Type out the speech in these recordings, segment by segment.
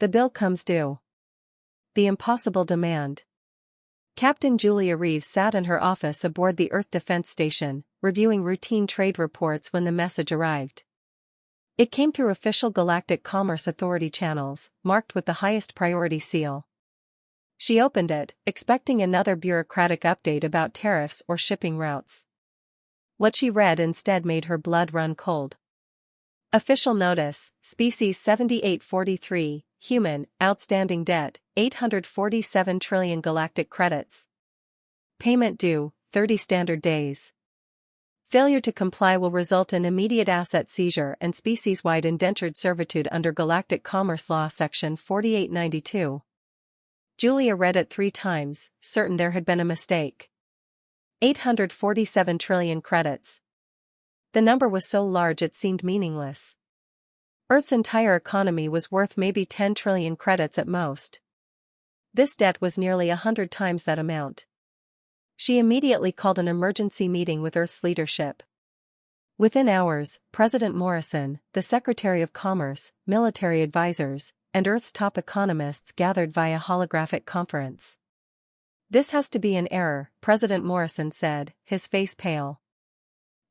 The bill comes due. The impossible demand. Captain Julia Reeves sat in her office aboard the Earth Defense Station, reviewing routine trade reports when the message arrived. It came through official Galactic Commerce Authority channels, marked with the highest priority seal. She opened it, expecting another bureaucratic update about tariffs or shipping routes. What she read instead made her blood run cold. Official notice, Species 7843, Human, Outstanding Debt, 847 trillion Galactic Credits. Payment due, 30 standard days. Failure to comply will result in immediate asset seizure and species-wide indentured servitude under Galactic Commerce Law Section 4892. Julia read it 3 times, certain there had been a mistake. 847 trillion credits. The number was so large it seemed meaningless. Earth's entire economy was worth maybe 10 trillion credits at most. This debt was nearly 100 times that amount. She immediately called an emergency meeting with Earth's leadership. Within hours, President Morrison, the Secretary of Commerce, military advisors, and Earth's top economists gathered via holographic conference. "This has to be an error," President Morrison said, his face pale.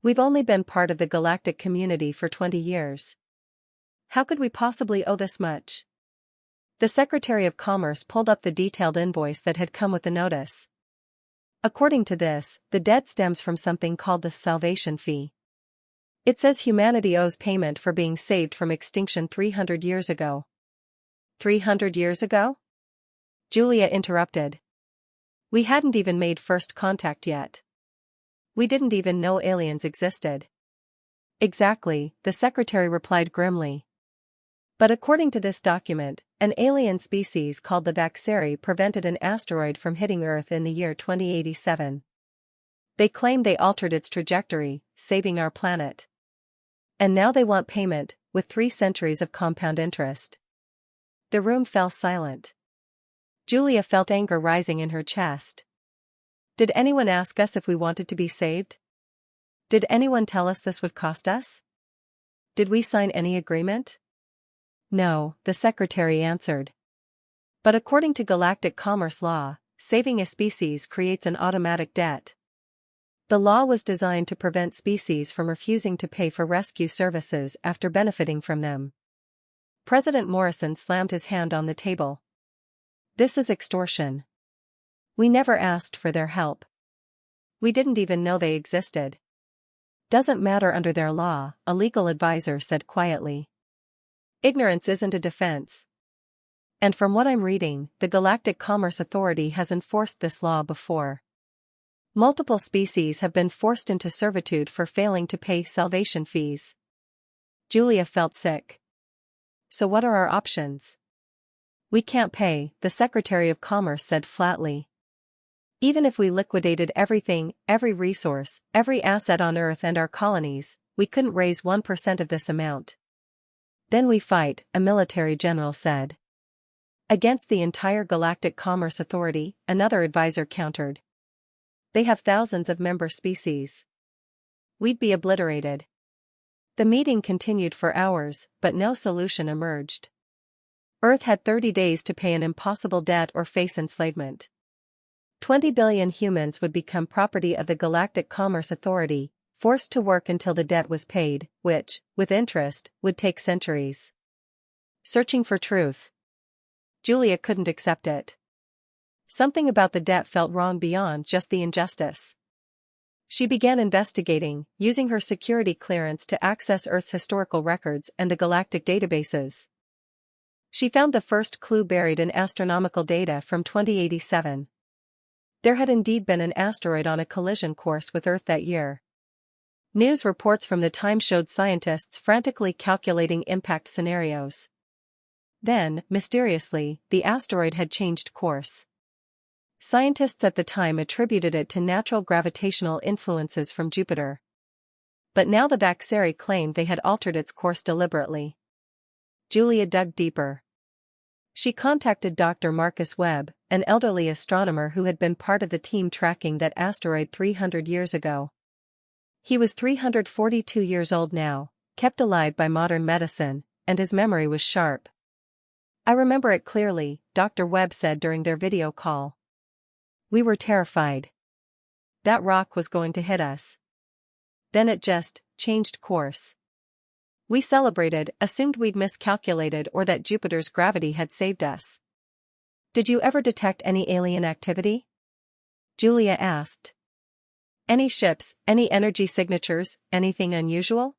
"We've only been part of the galactic community for 20 years. How could we possibly owe this much?" The Secretary of Commerce pulled up the detailed invoice that had come with the notice. According to this, the debt stems from something called the salvation fee. It says humanity owes payment for being saved from extinction 300 years ago. 300 years ago? Julia interrupted. We hadn't even made first contact yet. We didn't even know aliens existed. Exactly, the secretary replied grimly. But according to this document, an alien species called the Vaxeri prevented an asteroid from hitting Earth in the year 2087. They claim they altered its trajectory, saving our planet. And now they want payment, with 3 centuries of compound interest. The room fell silent. Julia felt anger rising in her chest. Did anyone ask us if we wanted to be saved? Did anyone tell us this would cost us? Did we sign any agreement? No, the secretary answered. But according to Galactic Commerce Law, saving a species creates an automatic debt. The law was designed to prevent species from refusing to pay for rescue services after benefiting from them. President Morrison slammed his hand on the table. This is extortion. We never asked for their help. We didn't even know they existed. Doesn't matter under their law, a legal advisor said quietly. Ignorance isn't a defense. And from what I'm reading, the Galactic Commerce Authority has enforced this law before. Multiple species have been forced into servitude for failing to pay salvation fees. Julia felt sick. So what are our options? We can't pay, the Secretary of Commerce said flatly. Even if we liquidated everything, every resource, every asset on Earth and our colonies, we couldn't raise 1% of this amount. Then we fight, a military general said. Against the entire Galactic Commerce Authority, another advisor countered. They have thousands of member species. We'd be obliterated. The meeting continued for hours, but no solution emerged. Earth had 30 days to pay an impossible debt or face enslavement. 20 billion humans would become property of the Galactic Commerce Authority, forced to work until the debt was paid, which, with interest, would take centuries. Searching for truth. Julia couldn't accept it. Something about the debt felt wrong beyond just the injustice. She began investigating, using her security clearance to access Earth's historical records and the galactic databases. She found the first clue buried in astronomical data from 2087. There had indeed been an asteroid on a collision course with Earth that year. News reports from the time showed scientists frantically calculating impact scenarios. Then, mysteriously, the asteroid had changed course. Scientists at the time attributed it to natural gravitational influences from Jupiter. But now the Vaxeri claimed they had altered its course deliberately. Julia dug deeper. She contacted Dr. Marcus Webb, an elderly astronomer who had been part of the team tracking that asteroid 300 years ago. He was 342 years old now, kept alive by modern medicine, and his memory was sharp. I remember it clearly, Dr. Webb said during their video call. We were terrified. That rock was going to hit us. Then it just changed course. We celebrated, assumed we'd miscalculated or that Jupiter's gravity had saved us. Did you ever detect any alien activity? Julia asked. Any ships, any energy signatures, anything unusual?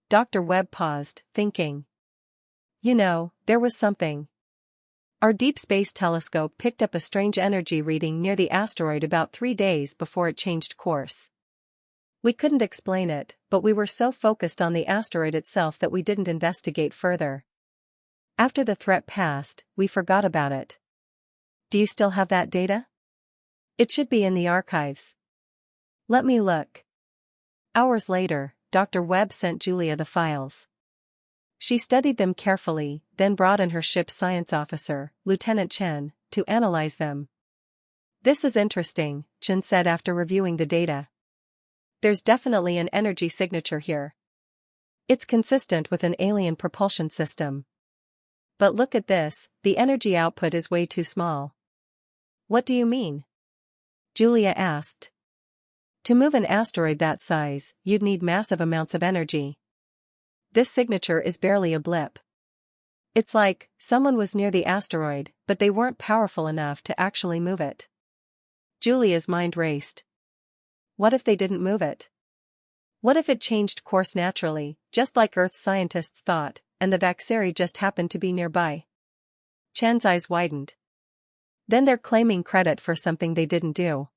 Dr. Webb paused, thinking. You know, there was something. Our Deep Space Telescope picked up a strange energy reading near the asteroid about 3 days before it changed course. We couldn't explain it, but we were so focused on the asteroid itself that we didn't investigate further. After the threat passed, we forgot about it. Do you still have that data? It should be in the archives. Let me look. Hours later, Dr. Webb sent Julia the files. She studied them carefully, then brought in her ship's science officer, Lieutenant Chen, to analyze them. This is interesting, Chen said after reviewing the data. There's definitely an energy signature here. It's consistent with an alien propulsion system. But look at this, the energy output is way too small. What do you mean? Julia asked. To move an asteroid that size, you'd need massive amounts of energy. This signature is barely a blip. It's like, someone was near the asteroid, but they weren't powerful enough to actually move it. Julia's mind raced. What if they didn't move it? What if it changed course naturally, just like Earth's scientists thought, and the Vaxeri just happened to be nearby? Chen's eyes widened. Then they're claiming credit for something they didn't do.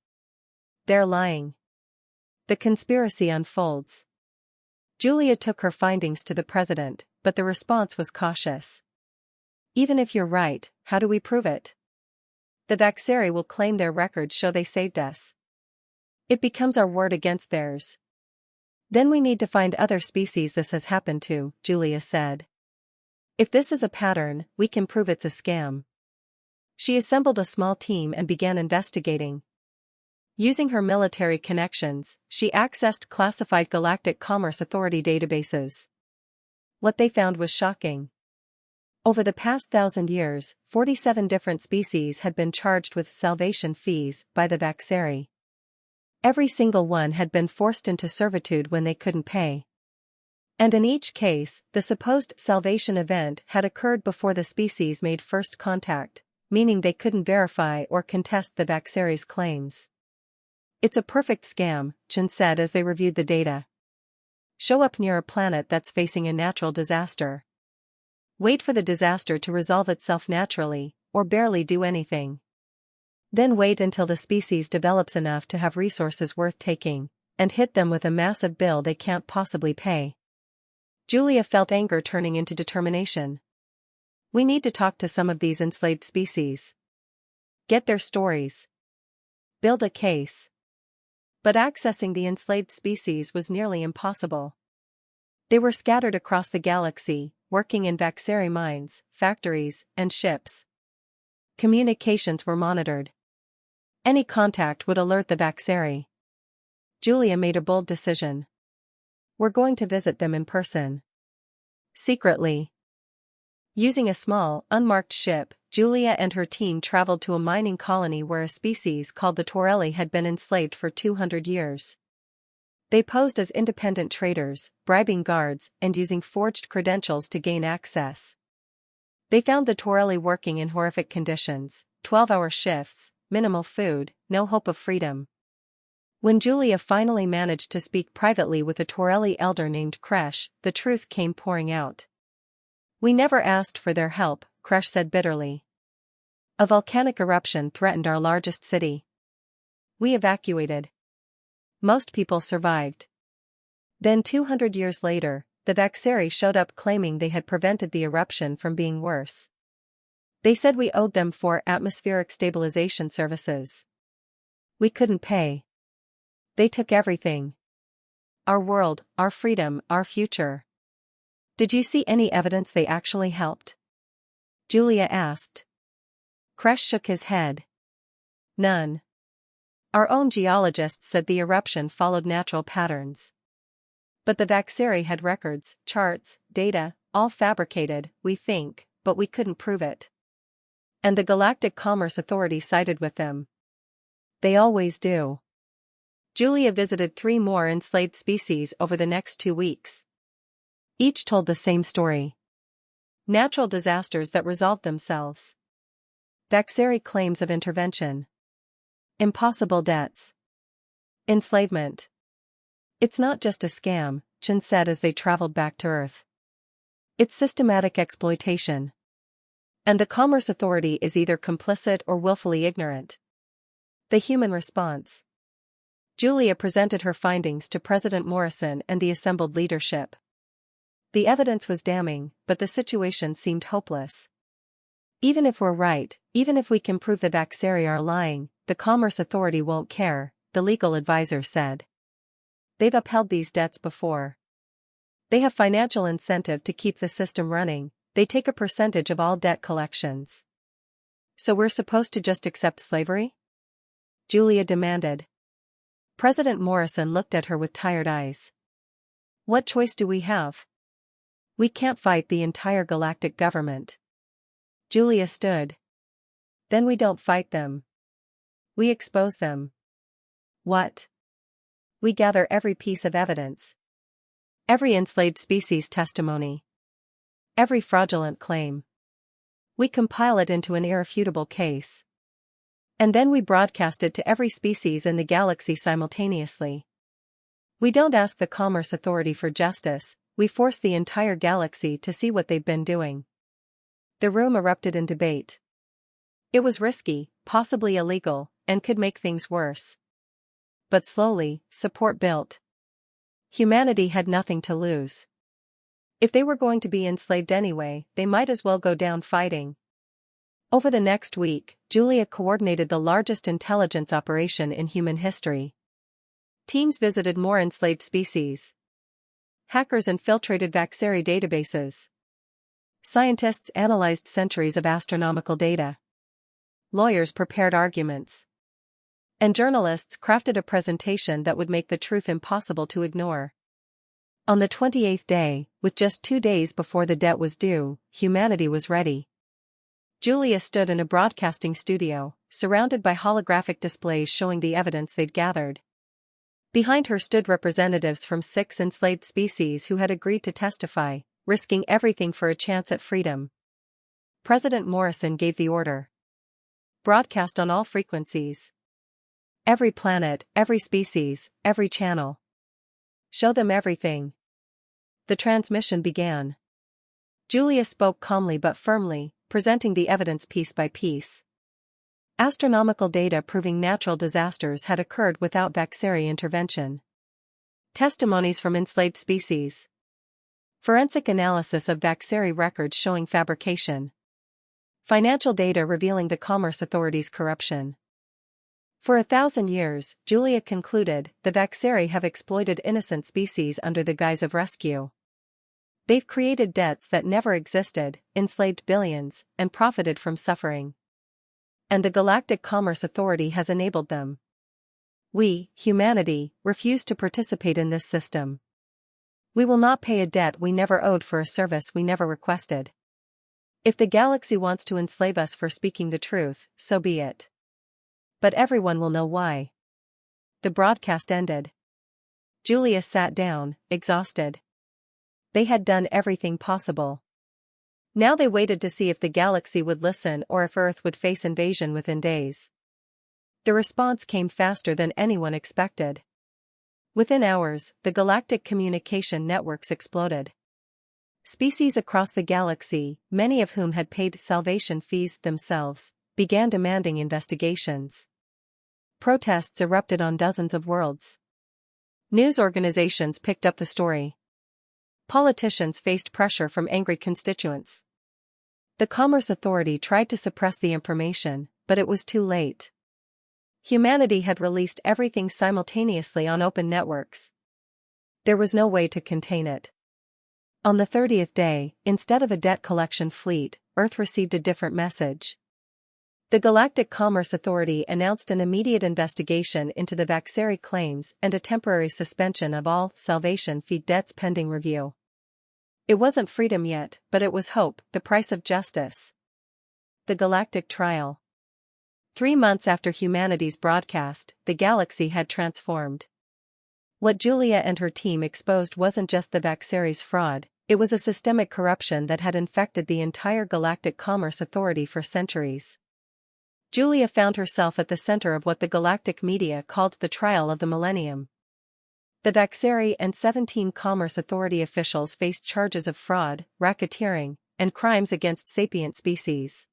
They're lying. The conspiracy unfolds. Julia took her findings to the president, but the response was cautious. Even if you're right, how do we prove it? The Vaxeri will claim their records show they saved us. It becomes our word against theirs. Then we need to find other species this has happened to, Julia said. If this is a pattern, we can prove it's a scam. She assembled a small team and began investigating. Using her military connections, she accessed classified Galactic Commerce Authority databases. What they found was shocking. Over the past 1,000 years, 47 different species had been charged with salvation fees by the Vaxeri. Every single one had been forced into servitude when they couldn't pay. And in each case, the supposed salvation event had occurred before the species made first contact, meaning they couldn't verify or contest the Vaxeri's claims. It's a perfect scam, Chen said as they reviewed the data. Show up near a planet that's facing a natural disaster. Wait for the disaster to resolve itself naturally, or barely do anything. Then wait until the species develops enough to have resources worth taking, and hit them with a massive bill they can't possibly pay. Julia felt anger turning into determination. We need to talk to some of these enslaved species. Get their stories. Build a case. But accessing the enslaved species was nearly impossible. They were scattered across the galaxy, working in Vaxeri mines, factories, and ships. Communications were monitored. Any contact would alert the Vaxeri. Julia made a bold decision. We're going to visit them in person. Secretly. Using a small, unmarked ship, Julia and her team traveled to a mining colony where a species called the Torelli had been enslaved for 200 years. They posed as independent traders, bribing guards and using forged credentials to gain access. They found the Torelli working in horrific conditions, 12-hour shifts, minimal food, no hope of freedom. When Julia finally managed to speak privately with a Torelli elder named Kresh, the truth came pouring out. We never asked for their help, Kresh said bitterly. A volcanic eruption threatened our largest city. We evacuated. Most people survived. Then 200 years later, the Vaxeri showed up claiming they had prevented the eruption from being worse. They said we owed them for atmospheric stabilization services. We couldn't pay. They took everything. Our world, our freedom, our future. Did you see any evidence they actually helped? Julia asked. Kresh shook his head. None. Our own geologists said the eruption followed natural patterns. But the Vaxeri had records, charts, data, all fabricated, we think, but we couldn't prove it. And the Galactic Commerce Authority sided with them. They always do. Julia visited 3 more enslaved species over the next 2 weeks. Each told the same story. Natural disasters that resolved themselves. Vaxeri claims of intervention. Impossible debts. Enslavement. It's not just a scam, Chen said as they traveled back to Earth. It's systematic exploitation. And the Commerce Authority is either complicit or willfully ignorant. The human response. Julia presented her findings to President Morrison and the assembled leadership. The evidence was damning, but the situation seemed hopeless. Even if we're right, even if we can prove the Vaxeri are lying, the Commerce Authority won't care, the legal advisor said. They've upheld these debts before. They have financial incentive to keep the system running, they take a percentage of all debt collections. So we're supposed to just accept slavery? Julia demanded. President Morrison looked at her with tired eyes. What choice do we have? We can't fight the entire galactic government. Julia stood. Then we don't fight them. We expose them. What? We gather every piece of evidence. Every enslaved species testimony. Every fraudulent claim. We compile it into an irrefutable case. And then we broadcast it to every species in the galaxy simultaneously. We don't ask the Commerce Authority for justice, we force the entire galaxy to see what they've been doing. The room erupted in debate. It was risky, possibly illegal, and could make things worse. But slowly, support built. Humanity had nothing to lose. If they were going to be enslaved anyway, they might as well go down fighting. Over the next week, Julia coordinated the largest intelligence operation in human history. Teams visited more enslaved species. Hackers infiltrated Vaxeri databases. Scientists analyzed centuries of astronomical data. Lawyers prepared arguments. And journalists crafted a presentation that would make the truth impossible to ignore. On the 28th day, with just 2 days before the debt was due, humanity was ready. Julia stood in a broadcasting studio, surrounded by holographic displays showing the evidence they'd gathered. Behind her stood representatives from 6 enslaved species who had agreed to testify, risking everything for a chance at freedom. President Morrison gave the order. Broadcast on all frequencies. Every planet, every species, every channel. Show them everything. The transmission began. Julia spoke calmly but firmly, presenting the evidence piece by piece. Astronomical data proving natural disasters had occurred without Vaxeri intervention. Testimonies from enslaved species. Forensic analysis of Vaxeri records showing fabrication. Financial data revealing the Commerce Authority's corruption. For 1,000 years, Julia concluded, the Vaxeri have exploited innocent species under the guise of rescue. They've created debts that never existed, enslaved billions, and profited from suffering. And the Galactic Commerce Authority has enabled them. We, humanity, refuse to participate in this system. We will not pay a debt we never owed for a service we never requested. If the galaxy wants to enslave us for speaking the truth, so be it. But everyone will know why. The broadcast ended. Julia sat down, exhausted. They had done everything possible. Now they waited to see if the galaxy would listen or if Earth would face invasion within days. The response came faster than anyone expected. Within hours, the galactic communication networks exploded. Species across the galaxy, many of whom had paid salvation fees themselves, began demanding investigations. Protests erupted on dozens of worlds. News organizations picked up the story. Politicians faced pressure from angry constituents. The Commerce Authority tried to suppress the information, but it was too late. Humanity had released everything simultaneously on open networks. There was no way to contain it. On the 30th day, instead of a debt collection fleet, Earth received a different message. The Galactic Commerce Authority announced an immediate investigation into the Vaxeri claims and a temporary suspension of all salvation fee debts pending review. It wasn't freedom yet, but it was hope, the price of justice. The Galactic Trial. 3 months after humanity's broadcast, the galaxy had transformed. What Julia and her team exposed wasn't just the Vaxeris fraud, it was a systemic corruption that had infected the entire Galactic Commerce Authority for centuries. Julia found herself at the center of what the galactic media called the trial of the millennium. The Vaxeri and 17 Commerce Authority officials faced charges of fraud, racketeering, and crimes against sapient species.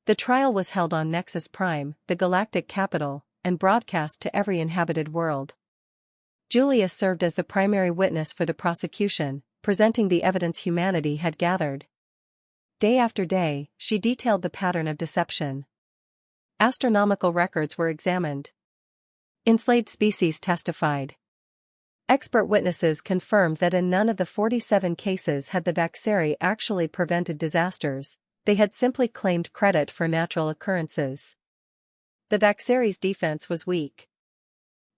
The trial was held on Nexus Prime, the galactic capital, and broadcast to every inhabited world. Julia served as the primary witness for the prosecution, presenting the evidence humanity had gathered. Day after day, she detailed the pattern of deception. Astronomical records were examined. Enslaved species testified. Expert witnesses confirmed that in none of the 47 cases had the Vaxeri actually prevented disasters, they had simply claimed credit for natural occurrences. The Vaxeri's defense was weak.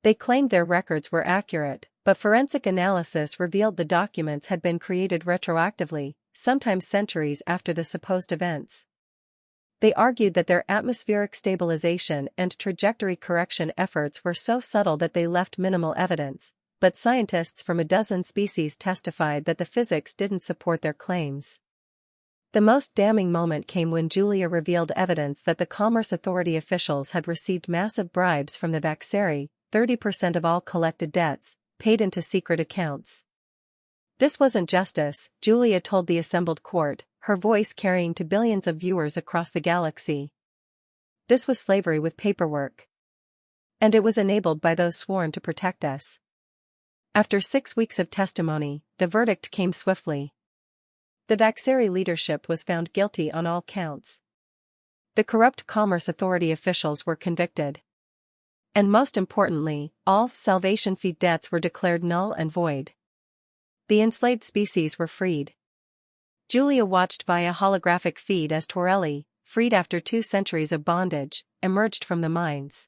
They claimed their records were accurate, but forensic analysis revealed the documents had been created retroactively, sometimes centuries after the supposed events. They argued that their atmospheric stabilization and trajectory correction efforts were so subtle that they left minimal evidence, but scientists from a dozen species testified that the physics didn't support their claims. The most damning moment came when Julia revealed evidence that the Commerce Authority officials had received massive bribes from the Vaxeri, 30% of all collected debts, paid into secret accounts. This wasn't justice, Julia told the assembled court, her voice carrying to billions of viewers across the galaxy. This was slavery with paperwork. And it was enabled by those sworn to protect us. After 6 weeks of testimony, the verdict came swiftly. The Vaxeri leadership was found guilty on all counts. The corrupt Commerce Authority officials were convicted. And most importantly, all salvation fee debts were declared null and void. The enslaved species were freed. Julia watched via holographic feed as Torelli, freed after 2 centuries of bondage, emerged from the mines.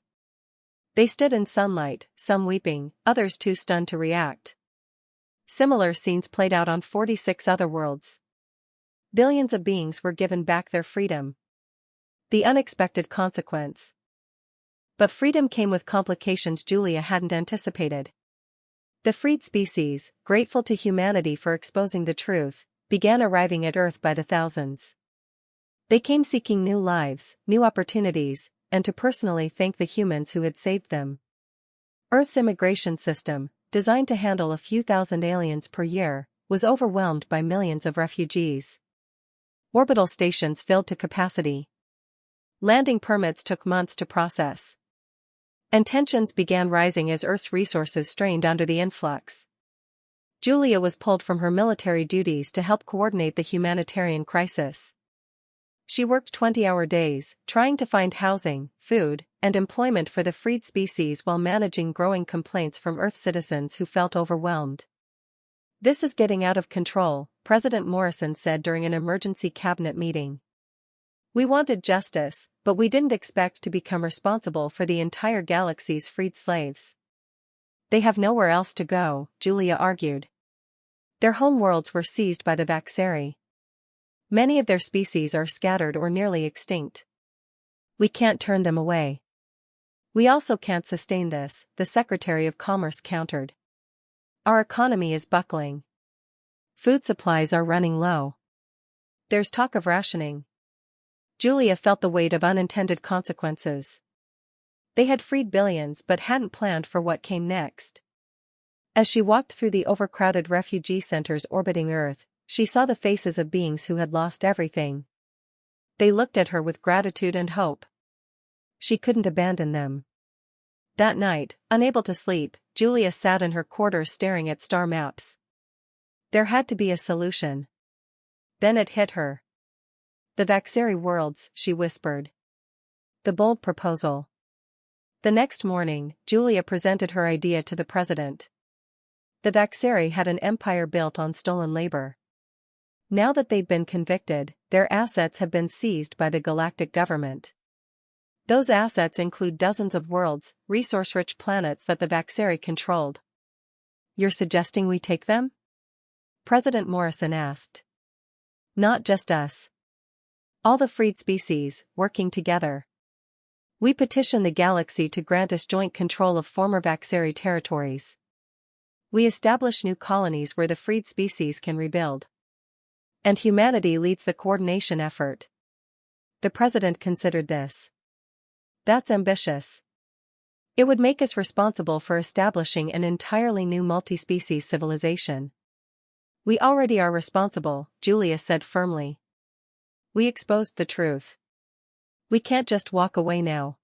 They stood in sunlight, some weeping, others too stunned to react. Similar scenes played out on 46 other worlds. Billions of beings were given back their freedom. The unexpected consequence. But freedom came with complications Julia hadn't anticipated. The freed species, grateful to humanity for exposing the truth, began arriving at Earth by the thousands. They came seeking new lives, new opportunities, and to personally thank the humans who had saved them. Earth's immigration system, designed to handle a few thousand aliens per year, was overwhelmed by millions of refugees. Orbital stations filled to capacity. Landing permits took months to process. And tensions began rising as Earth's resources strained under the influx. Julia was pulled from her military duties to help coordinate the humanitarian crisis. She worked 20-hour days, trying to find housing, food, and employment for the freed species while managing growing complaints from Earth citizens who felt overwhelmed. "This is getting out of control," President Morrison said during an emergency cabinet meeting. "We wanted justice, but we didn't expect to become responsible for the entire galaxy's freed slaves." "They have nowhere else to go," Julia argued. Their home worlds were seized by the Vaxeri. Many of their species are scattered or nearly extinct. "We can't turn them away." "We also can't sustain this," the Secretary of Commerce countered. "Our economy is buckling. Food supplies are running low. There's talk of rationing." Julia felt the weight of unintended consequences. They had freed billions but hadn't planned for what came next. As she walked through the overcrowded refugee centers orbiting Earth, she saw the faces of beings who had lost everything. They looked at her with gratitude and hope. She couldn't abandon them. That night, unable to sleep, Julia sat in her quarters staring at star maps. There had to be a solution. Then it hit her. "The Vaxeri worlds," she whispered. "The bold proposal." The next morning, Julia presented her idea to the president. The Vaxeri had an empire built on stolen labor. Now that they'd been convicted, their assets have been seized by the galactic government. Those assets include dozens of worlds, resource-rich planets that the Vaxeri controlled. "You're suggesting we take them?" President Morrison asked. Not just us. All the freed species, working together. We petition the galaxy to grant us joint control of former Vaxeri territories. We establish new colonies where the freed species can rebuild. And humanity leads the coordination effort. The president considered this. That's ambitious. It would make us responsible for establishing an entirely new multi-species civilization. We already are responsible, Julia said firmly. We exposed the truth. We can't just walk away now.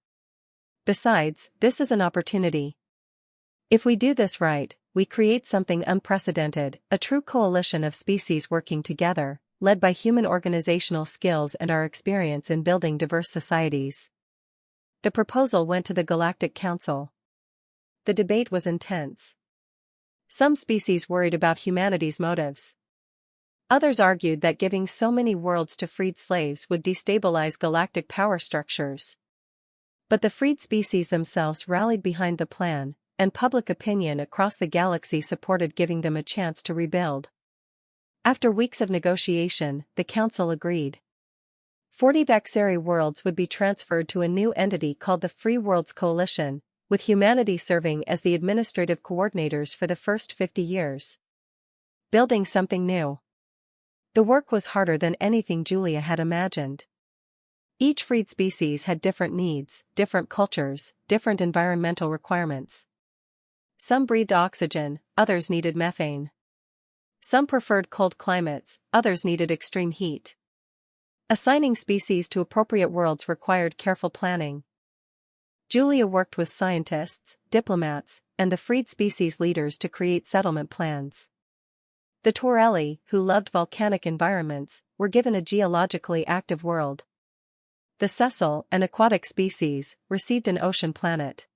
Besides, this is an opportunity. If we do this right, we create something unprecedented, a true coalition of species working together, led by human organizational skills and our experience in building diverse societies. The proposal went to the Galactic Council. The debate was intense. Some species worried about humanity's motives. Others argued that giving so many worlds to freed slaves would destabilize galactic power structures. But the freed species themselves rallied behind the plan, and public opinion across the galaxy supported giving them a chance to rebuild. After weeks of negotiation, the Council agreed. 40 Vaxeri worlds would be transferred to a new entity called the Free Worlds Coalition, with humanity serving as the administrative coordinators for the first 50 years. Building something new. The work was harder than anything Julia had imagined. Each freed species had different needs, different cultures, different environmental requirements. Some breathed oxygen, others needed methane. Some preferred cold climates, others needed extreme heat. Assigning species to appropriate worlds required careful planning. Julia worked with scientists, diplomats, and the freed species leaders to create settlement plans. The Torelli, who loved volcanic environments, were given a geologically active world. The sessile, an aquatic species, received an ocean planet.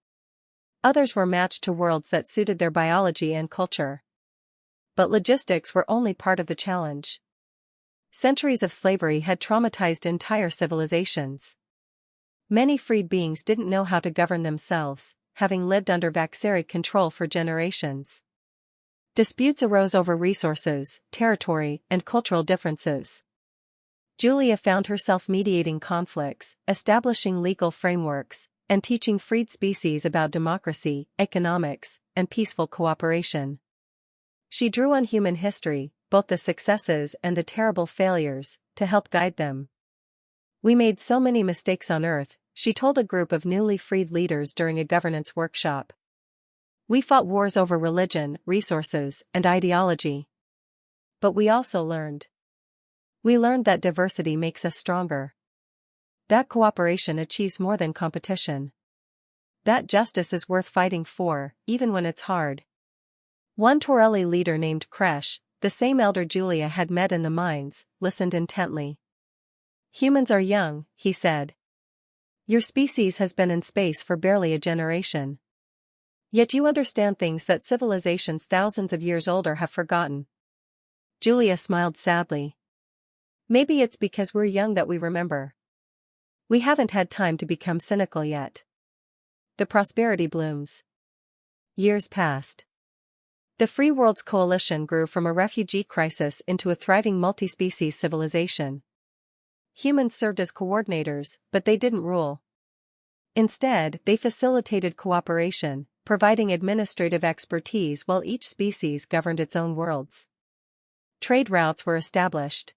Others were matched to worlds that suited their biology and culture. But logistics were only part of the challenge. Centuries of slavery had traumatized entire civilizations. Many freed beings didn't know how to govern themselves, having lived under Vaxeri control for generations. Disputes arose over resources, territory, and cultural differences. Julia found herself mediating conflicts, establishing legal frameworks, and teaching freed species about democracy, economics, and peaceful cooperation. She drew on human history, both the successes and the terrible failures, to help guide them. We made so many mistakes on Earth, she told a group of newly freed leaders during a governance workshop. We fought wars over religion, resources, and ideology. But we also learned. We learned that diversity makes us stronger. That cooperation achieves more than competition. That justice is worth fighting for, even when it's hard. One Torelli leader named Kresh, the same elder Julia had met in the mines, listened intently. Humans are young, he said. Your species has been in space for barely a generation. Yet you understand things that civilizations thousands of years older have forgotten. Julia smiled sadly. Maybe it's because we're young that we remember. We haven't had time to become cynical yet. The prosperity blooms. Years passed. The Free Worlds Coalition grew from a refugee crisis into a thriving multi-species civilization. Humans served as coordinators, but they didn't rule. Instead, they facilitated cooperation, providing administrative expertise while each species governed its own worlds. Trade routes were established.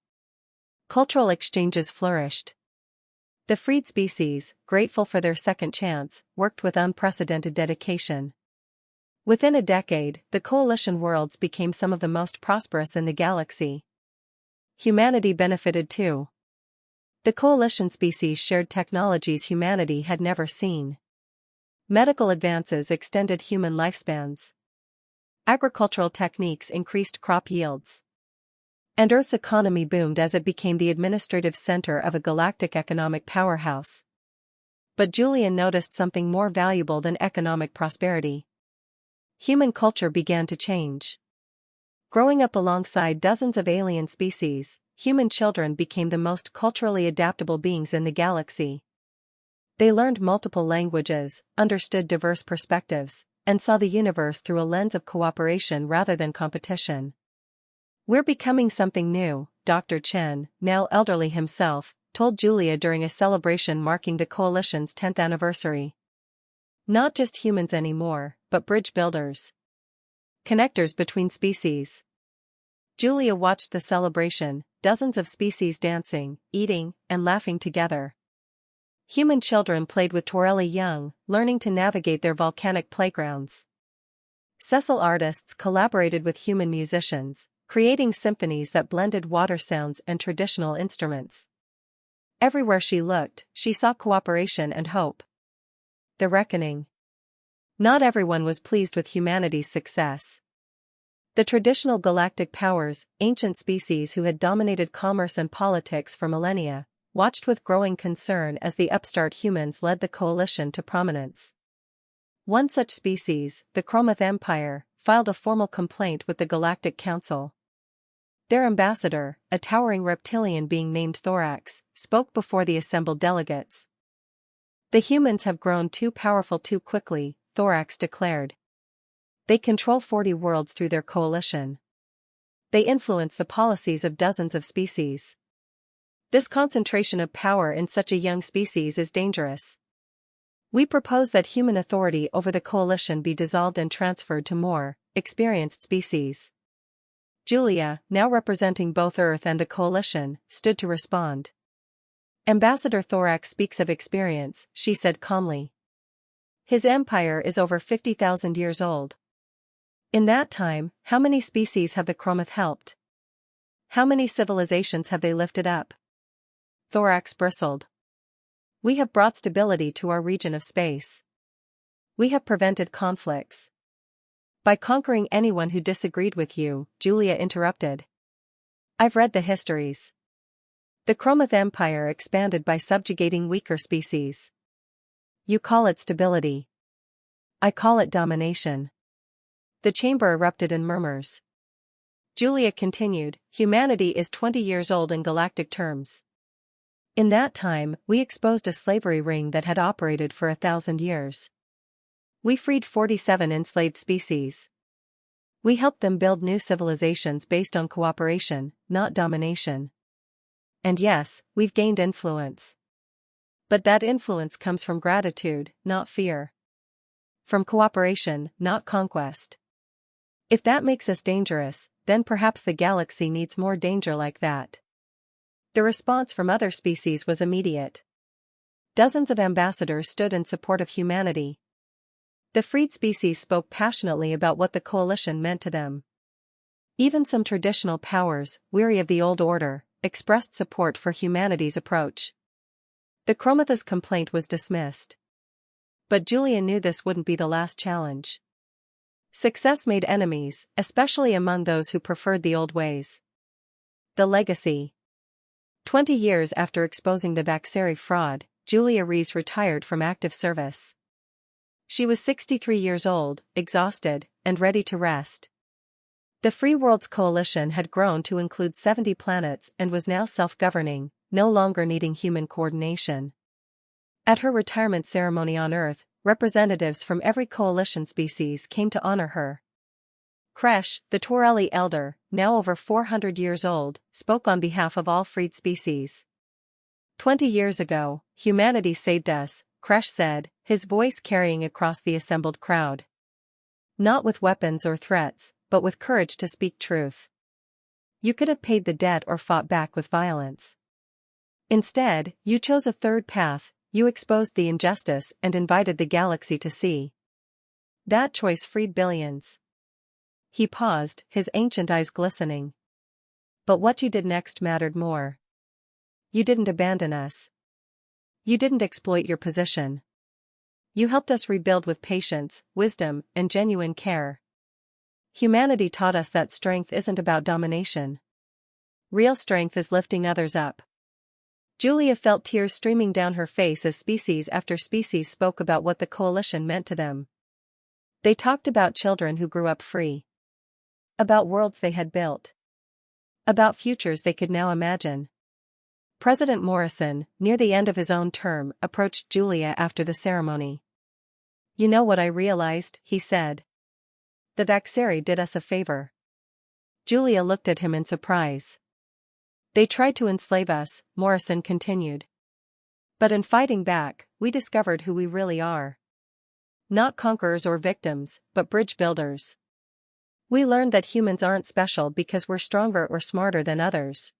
Cultural exchanges flourished. The freed species, grateful for their second chance, worked with unprecedented dedication. Within a decade, the coalition worlds became some of the most prosperous in the galaxy. Humanity benefited too. The coalition species shared technologies humanity had never seen. Medical advances extended human lifespans. Agricultural techniques increased crop yields. And Earth's economy boomed as it became the administrative center of a galactic economic powerhouse. But Julian noticed something more valuable than economic prosperity. Human culture began to change. Growing up alongside dozens of alien species, human children became the most culturally adaptable beings in the galaxy. They learned multiple languages, understood diverse perspectives, and saw the universe through a lens of cooperation rather than competition. "We're becoming something new," Dr. Chen, now elderly himself, told Julia during a celebration marking the coalition's 10th anniversary. "Not just humans anymore, but bridge builders. Connectors between species." Julia watched the celebration, dozens of species dancing, eating, and laughing together. Human children played with Torelli young, learning to navigate their volcanic playgrounds. Cecil artists collaborated with human musicians, creating symphonies that blended water sounds and traditional instruments. Everywhere she looked, she saw cooperation and hope. The reckoning. Not everyone was pleased with humanity's success. The traditional galactic powers, ancient species who had dominated commerce and politics for millennia, watched with growing concern as the upstart humans led the coalition to prominence. One such species, the Chromoth Empire, filed a formal complaint with the Galactic Council. Their ambassador, a towering reptilian being named Thorax, spoke before the assembled delegates. "The humans have grown too powerful too quickly," Thorax declared. "They control 40 worlds through their coalition. They influence the policies of dozens of species. This concentration of power in such a young species is dangerous. We propose that human authority over the coalition be dissolved and transferred to more experienced species." Julia, now representing both Earth and the coalition, stood to respond. "Ambassador Thorax speaks of experience," she said calmly. "His empire is over 50,000 years old. In that time, how many species have the Chromoth helped? How many civilizations have they lifted up?" Thorax bristled. "We have brought stability to our region of space. We have prevented conflicts." "By conquering anyone who disagreed with you," Julia interrupted. "I've read the histories. The Chromoth Empire expanded by subjugating weaker species. You call it stability. I call it domination." The chamber erupted in murmurs. Julia continued, "Humanity is 20 years old in galactic terms. In that time, we exposed a slavery ring that had operated for 1,000 years. We freed 47 enslaved species. We helped them build new civilizations based on cooperation, not domination. And yes, we've gained influence. But that influence comes from gratitude, not fear. From cooperation, not conquest. If that makes us dangerous, then perhaps the galaxy needs more danger like that." The response from other species was immediate. Dozens of ambassadors stood in support of humanity. The freed species spoke passionately about what the coalition meant to them. Even some traditional powers, weary of the old order, expressed support for humanity's approach. The Chromoth's complaint was dismissed. But Julia knew this wouldn't be the last challenge. Success made enemies, especially among those who preferred the old ways. The legacy. 20 years after exposing the Vaxeri fraud, Julia Reeves retired from active service. She was 63 years old, exhausted, and ready to rest. The Free Worlds Coalition had grown to include 70 planets and was now self-governing, no longer needing human coordination. At her retirement ceremony on Earth, representatives from every coalition species came to honor her. Kresh, the Torelli elder, now over 400 years old, spoke on behalf of all freed species. 20 years ago, humanity saved us, Kresh said, his voice carrying across the assembled crowd. Not with weapons or threats, but with courage to speak truth. You could have paid the debt or fought back with violence. Instead, you chose a third path. You exposed the injustice and invited the galaxy to see. That choice freed billions." He paused, his ancient eyes glistening. "But what you did next mattered more. You didn't abandon us. You didn't exploit your position. You helped us rebuild with patience, wisdom, and genuine care. Humanity taught us that strength isn't about domination. Real strength is lifting others up." Julia felt tears streaming down her face as species after species spoke about what the coalition meant to them. They talked about children who grew up free. About worlds they had built. About futures they could now imagine. President Morrison, near the end of his own term, approached Julia after the ceremony. "You know what I realized," he said. "The Vaxeri did us a favor. Julia looked at him in surprise. They tried to enslave us, Morrison continued. But in fighting back, we discovered who we really are. Not conquerors or victims, but bridge builders. We learned that humans aren't special because we're stronger or smarter than others.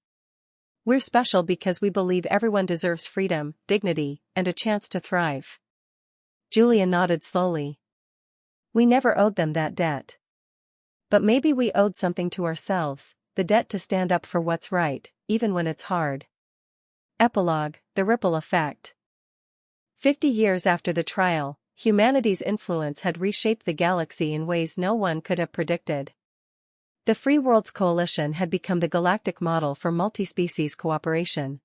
We're special because we believe everyone deserves freedom, dignity, and a chance to thrive. Julia nodded slowly. We never owed them that debt. But maybe we owed something to ourselves, the debt to stand up for what's right, even when it's hard. Epilogue: The Ripple Effect. 50 years after the trial, humanity's influence had reshaped the galaxy in ways no one could have predicted. The Free Worlds Coalition had become the galactic model for multi-species cooperation.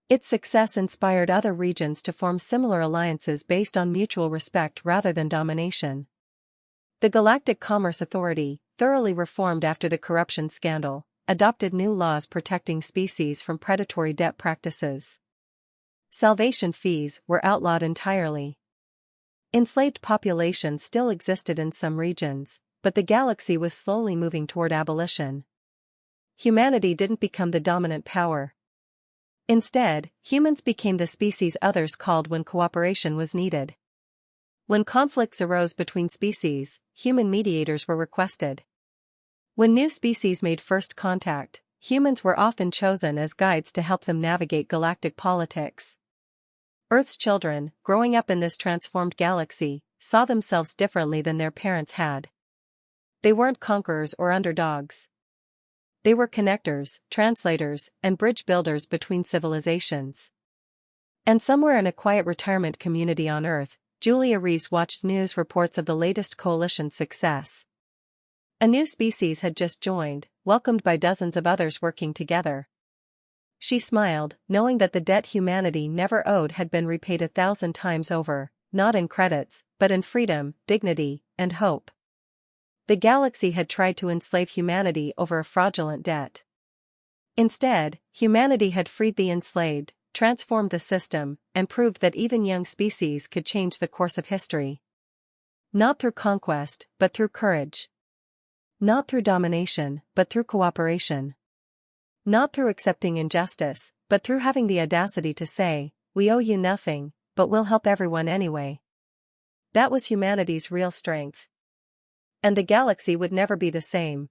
Its success inspired other regions to form similar alliances based on mutual respect rather than domination. The Galactic Commerce Authority, thoroughly reformed after the corruption scandal, adopted new laws protecting species from predatory debt practices. Salvation fees were outlawed entirely. Enslaved populations still existed in some regions, but the galaxy was slowly moving toward abolition. Humanity didn't become the dominant power. Instead, humans became the species others called when cooperation was needed. When conflicts arose between species, human mediators were requested. When new species made first contact, humans were often chosen as guides to help them navigate galactic politics. Earth's children, growing up in this transformed galaxy, saw themselves differently than their parents had. They weren't conquerors or underdogs. They were connectors, translators, and bridge builders between civilizations. And somewhere in a quiet retirement community on Earth, Julia Reeves watched news reports of the latest coalition's success. A new species had just joined, welcomed by dozens of others working together. She smiled, knowing that the debt humanity never owed had been repaid 1,000 times over, not in credits, but in freedom, dignity, and hope. The galaxy had tried to enslave humanity over a fraudulent debt. Instead, humanity had freed the enslaved, transformed the system, and proved that even young species could change the course of history. Not through conquest, but through courage. Not through domination, but through cooperation. Not through accepting injustice, but through having the audacity to say, "We owe you nothing, but we'll help everyone anyway." That was humanity's real strength. And the galaxy would never be the same,